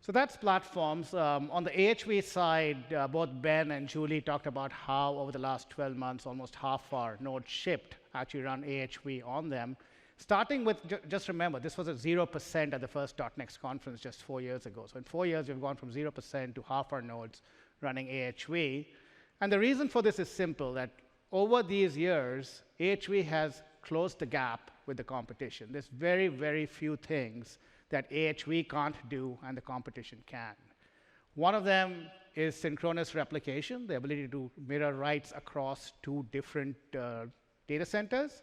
So that's platforms. On the AHV side, both Ben and Julie talked about how over the last 12 months, almost half our nodes shipped actually run AHV on them. Starting with, just remember, this was at 0% at the first .next conference just 4 years ago. So in 4 years, we've gone from 0% to half our nodes running AHV. And the reason for this is simple, that over these years, AHV has closed the gap with the competition. There's very, very few things that AHV can't do and the competition can. One of them is synchronous replication, the ability to mirror writes across 2 different data centers.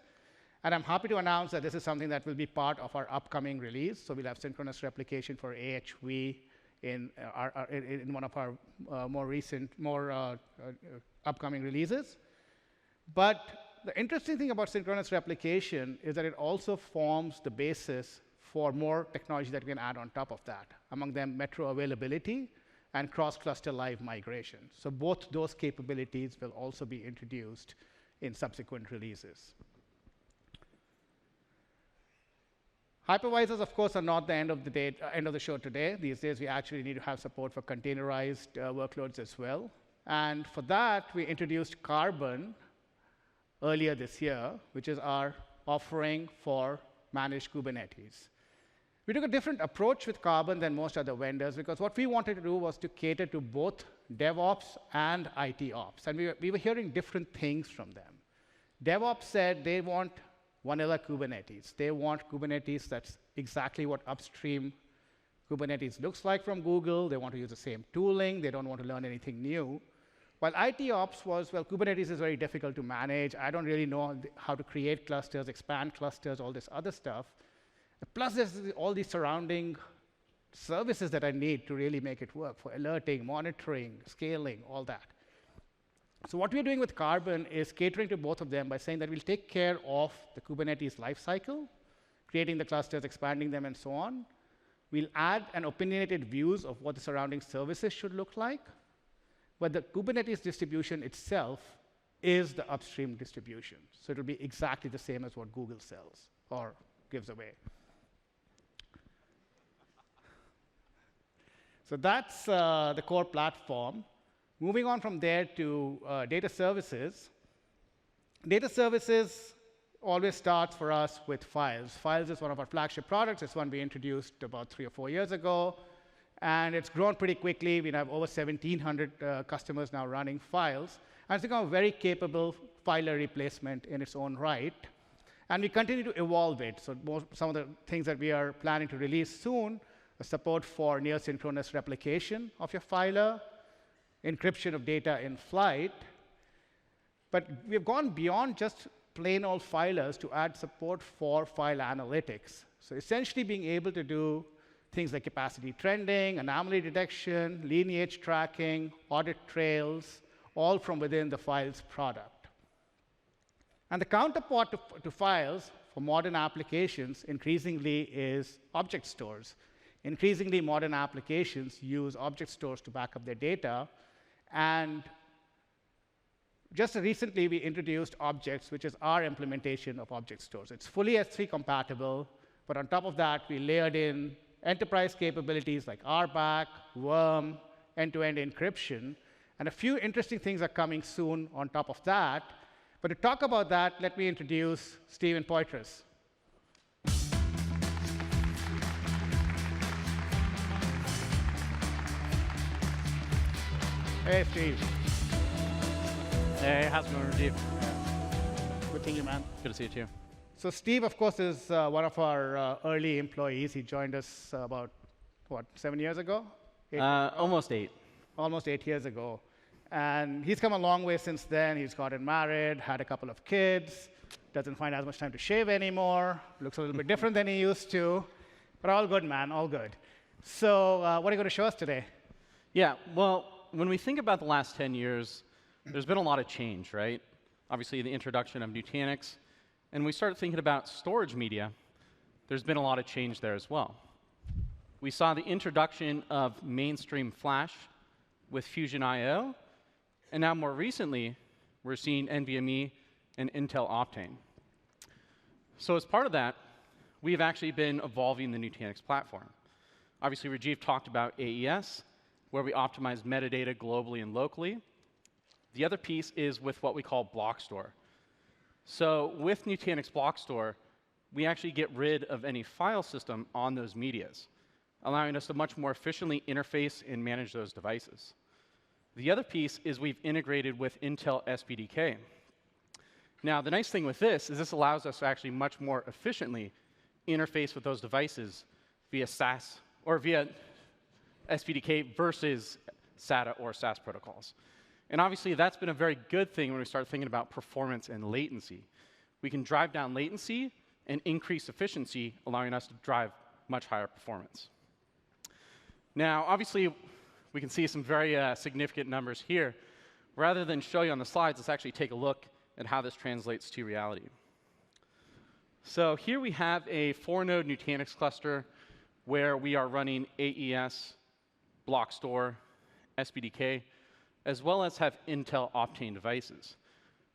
And I'm happy to announce that this is something that will be part of our upcoming release. So we'll have synchronous replication for AHV in one of our more recent, upcoming releases. But the interesting thing about synchronous replication is that it also forms the basis for more technology that we can add on top of that, among them metro availability and cross-cluster live migration. So both those capabilities will also be introduced in subsequent releases. Hypervisors, of course, are not the end of the show today. These days, we actually need to have support for containerized workloads as well. And for that, we introduced Carbon earlier this year, which is our offering for managed Kubernetes. We took a different approach with Carbon than most other vendors, because what we wanted to do was to cater to both DevOps and IT ops. And we were hearing different things from them. DevOps said they want vanilla Kubernetes. They want Kubernetes that's exactly what upstream Kubernetes looks like from Google. They want to use the same tooling. They don't want to learn anything new. While IT ops was, well, Kubernetes is very difficult to manage. I don't really know how to create clusters, expand clusters, all this other stuff. Plus, there's all these surrounding services that I need to really make it work for alerting, monitoring, scaling, all that. So what we're doing with Carbon is catering to both of them by saying that we'll take care of the Kubernetes lifecycle, creating the clusters, expanding them, and so on. We'll add an opinionated views of what the surrounding services should look like. But the Kubernetes distribution itself is the upstream distribution. So it'll be exactly the same as what Google sells or gives away. So that's the core platform. Moving on from there to data services. Data services always starts for us with Files. Files is one of our flagship products. It's one we introduced about 3 or 4 years ago. And it's grown pretty quickly. We have over 1,700 customers now running Files. And it's become a very capable filer replacement in its own right. And we continue to evolve it. So some of the things that we are planning to release soon are support for near-synchronous replication of your filer, encryption of data in flight. But we've gone beyond just plain old filers to add support for file analytics. So essentially being able to do things like capacity trending, anomaly detection, lineage tracking, audit trails, all from within the Files product. And the counterpart to Files for modern applications increasingly is object stores. Increasingly, modern applications use object stores to back up their data. And just recently, we introduced Objects, which is our implementation of object stores. It's fully S3 compatible, but on top of that, we layered in enterprise capabilities like RBAC, Worm, end-to-end encryption. And a few interesting things are coming soon on top of that. But to talk about that, let me introduce Steve and Poitras. Hey, Steve. Hey, how's it going, Rajiv? Good seeing you, man. Good to see you, too. So Steve, of course, is one of our early employees. He joined us about, what, 7 years ago? Almost 8. Almost 8 years ago. And he's come a long way since then. He's gotten married, had a couple of kids, doesn't find as much time to shave anymore, looks a little bit different than he used to. But all good, man, all good. So what are you going to show us today? Yeah, well, when we think about the last 10 years, there's been a lot of change, right? Obviously, the introduction of Nutanix. And we started thinking about storage media. There's been a lot of change there as well. We saw the introduction of mainstream flash with Fusion IO. And now, more recently, we're seeing NVMe and Intel Optane. So as part of that, we've actually been evolving the Nutanix platform. Obviously, Rajiv talked about AES, where we optimize metadata globally and locally. The other piece is with what we call BlockStore. So with Nutanix BlockStore, we actually get rid of any file system on those medias, allowing us to much more efficiently interface and manage those devices. The other piece is we've integrated with Intel SPDK. Now, the nice thing with this is this allows us to actually much more efficiently interface with those devices via SAS or via SPDK versus SATA or SAS protocols. And obviously, that's been a very good thing when we start thinking about performance and latency. We can drive down latency and increase efficiency, allowing us to drive much higher performance. Now, obviously, we can see some very significant numbers here. Rather than show you on the slides, let's actually take a look at how this translates to reality. So here we have a 4-node Nutanix cluster where we are running AES, BlockStore, SPDK, as well as have Intel Optane devices.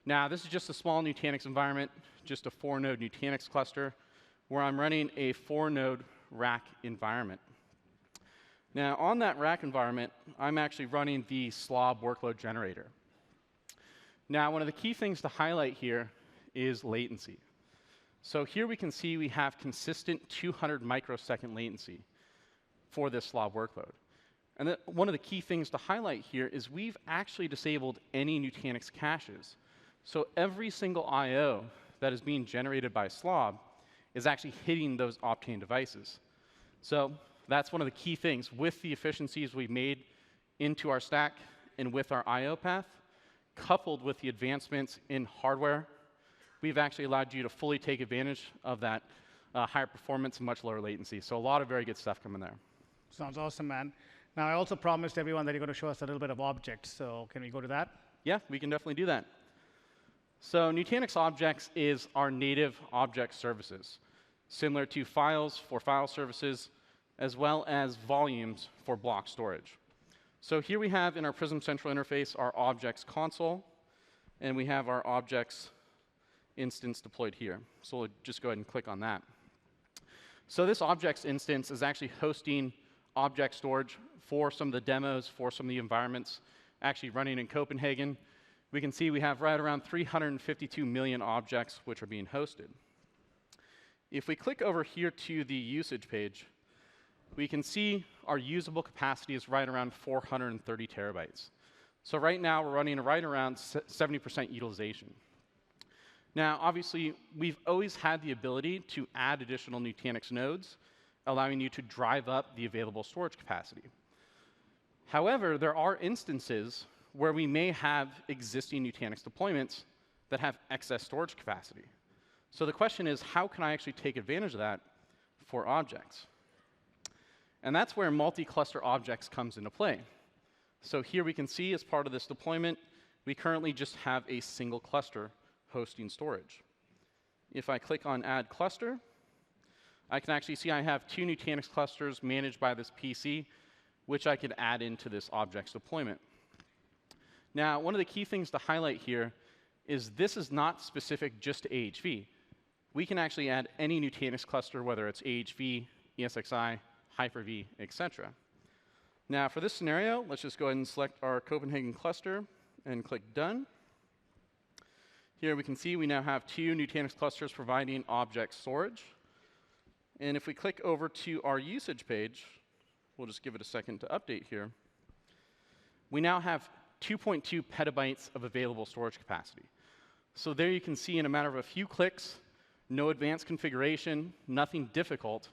Now, this is just a small Nutanix environment, just a 4-node Nutanix cluster, where I'm running a 4-node rack environment. Now, on that rack environment, I'm actually running the slob workload generator. Now, one of the key things to highlight here is latency. So here we can see we have consistent 200 microsecond latency for this slob workload. And one of the key things to highlight here is we've actually disabled any Nutanix caches. So every single I/O that is being generated by slob is actually hitting those Optane devices. So that's one of the key things. With the efficiencies we've made into our stack and with our I/O path, coupled with the advancements in hardware, we've actually allowed you to fully take advantage of that higher performance and much lower latency. So a lot of very good stuff coming there. Sounds awesome, man. Now, I also promised everyone that you're going to show us a little bit of objects. So can we go to that? Yeah, we can definitely do that. So Nutanix Objects is our native object services, similar to files for file services, as well as volumes for block storage. So here we have in our Prism Central interface our objects console, and we have our objects instance deployed here. So we'll just go ahead and click on that. So this objects instance is actually hosting object storage for some of the demos, for some of the environments actually running in Copenhagen. We can see we have right around 352 million objects which are being hosted. If we click over here to the usage page, we can see our usable capacity is right around 430 terabytes. So right now, we're running right around 70% utilization. Now, obviously, we've always had the ability to add additional Nutanix nodes, allowing you to drive up the available storage capacity. However, there are instances where we may have existing Nutanix deployments that have excess storage capacity. So the question is, how can I actually take advantage of that for objects? And that's where multi-cluster objects comes into play. So here we can see as part of this deployment, we currently just have a single cluster hosting storage. If I click on Add Cluster, I can actually see I have 2 Nutanix clusters managed by this PC, which I could add into this objects deployment. Now, one of the key things to highlight here is this is not specific just to AHV. We can actually add any Nutanix cluster, whether it's AHV, ESXi, Hyper-V, etc. Now, for this scenario, let's just go ahead and select our Copenhagen cluster and click Done. Here we can see we now have 2 Nutanix clusters providing object storage. And if we click over to our usage page, we'll just give it a second to update here. We now have 2.2 petabytes of available storage capacity. So there you can see in a matter of a few clicks, no advanced configuration, nothing difficult,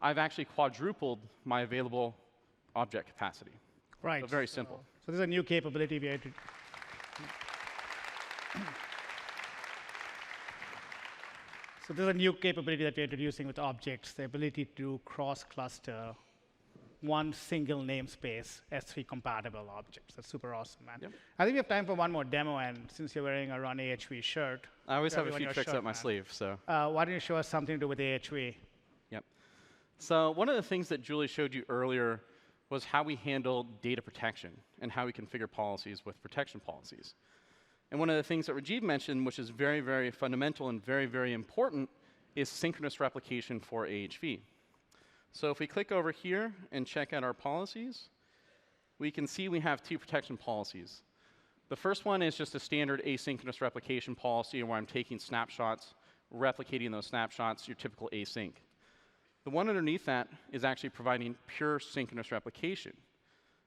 I've actually quadrupled my available object capacity. Right. So very simple. So this is a new capability we had to. So this is a new capability that we're introducing with objects, the ability to cross-cluster one single namespace S3 compatible objects. That's super awesome, man. Yep. I think we have time for one more demo, and since you're wearing a Run AHV shirt, I always have a few tricks up my sleeve, so. Why don't you show us something to do with AHV? Yep. So one of the things that Julie showed you earlier was how we handle data protection and how we configure policies with protection policies. And one of the things that Rajiv mentioned, which is very, very fundamental and very, very important, is synchronous replication for AHV. So if we click over here and check out our policies, we can see we have 2 protection policies. The first one is just a standard asynchronous replication policy where I'm taking snapshots, replicating those snapshots, your typical async. The one underneath that is actually providing pure synchronous replication.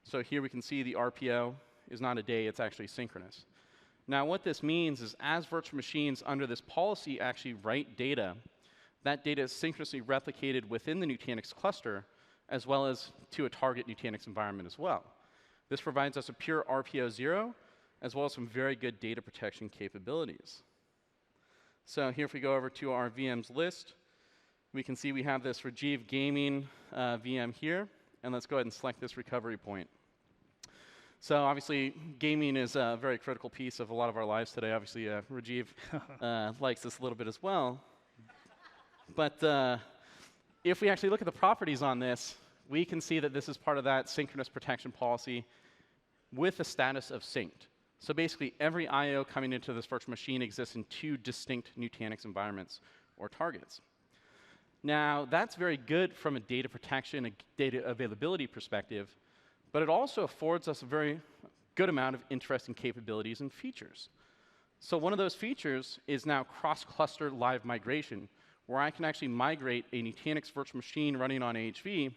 So here we can see the RPO is not a day, it's actually synchronous. Now what this means is as virtual machines under this policy actually write data, that data is synchronously replicated within the Nutanix cluster as well as to a target Nutanix environment as well. This provides us a pure RPO 0 as well as some very good data protection capabilities. So here if we go over to our VMs list, we can see we have this Rajiv Gaming VM here, and let's go ahead and select this recovery point. So obviously, gaming is a very critical piece of a lot of our lives today. Obviously, Rajiv likes this a little bit as well. But if we actually look at the properties on this, we can see that this is part of that synchronous protection policy with the status of synced. So basically, every I/O coming into this virtual machine exists in 2 distinct Nutanix environments or targets. Now, that's very good from a data protection, a data availability perspective, but it also affords us a very good amount of interesting capabilities and features. So one of those features is now cross-cluster live migration, where I can actually migrate a Nutanix virtual machine running on AHV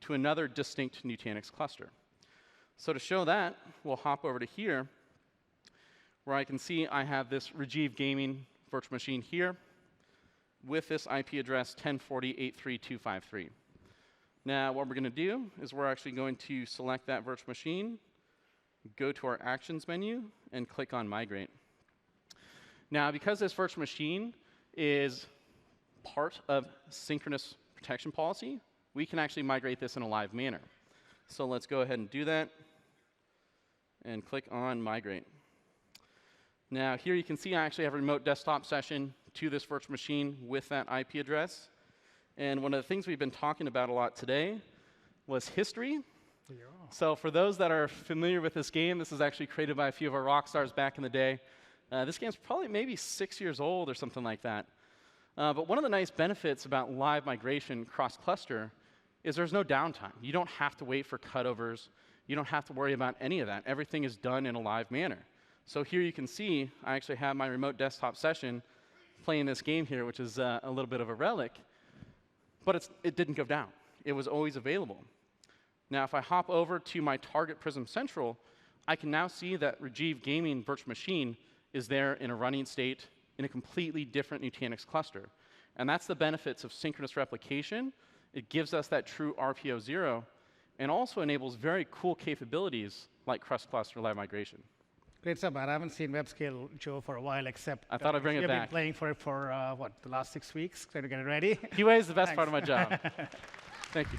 to another distinct Nutanix cluster. So to show that, we'll hop over to here, where I can see I have this Rajiv Gaming virtual machine here with this IP address 1040.83.253. Now, what we're going to do is we're actually going to select that virtual machine, go to our Actions menu, and click on Migrate. Now, because this virtual machine is part of synchronous protection policy, we can actually migrate this in a live manner. So let's go ahead and do that, and click on Migrate. Now, here you can see I actually have a remote desktop session to this virtual machine with that IP address. And one of the things we've been talking about a lot today was history. Yeah. So for those that are familiar with this game, this was actually created by a few of our rock stars back in the day. This game's probably maybe 6 years old or something like that. But one of the nice benefits about live migration cross-cluster is there's no downtime. You don't have to wait for cutovers. You don't have to worry about any of that. Everything is done in a live manner. So here you can see I actually have my remote desktop session playing this game here, which is a little bit of a relic. But it didn't go down. It was always available. Now, if I hop over to my target Prism Central, I can now see that Rajiv Gaming virtual machine is there in a running state in a completely different Nutanix cluster. And that's the benefits of synchronous replication. It gives us that true RPO 0, and also enables very cool capabilities like cross-cluster live migration. Great stuff, man. I haven't seen WebScale, Joe, for a while, except I thought I'd bring it back. You've been playing for it for, what, the last 6 weeks? Trying to get it ready? QA is the best part of my job. Thank you.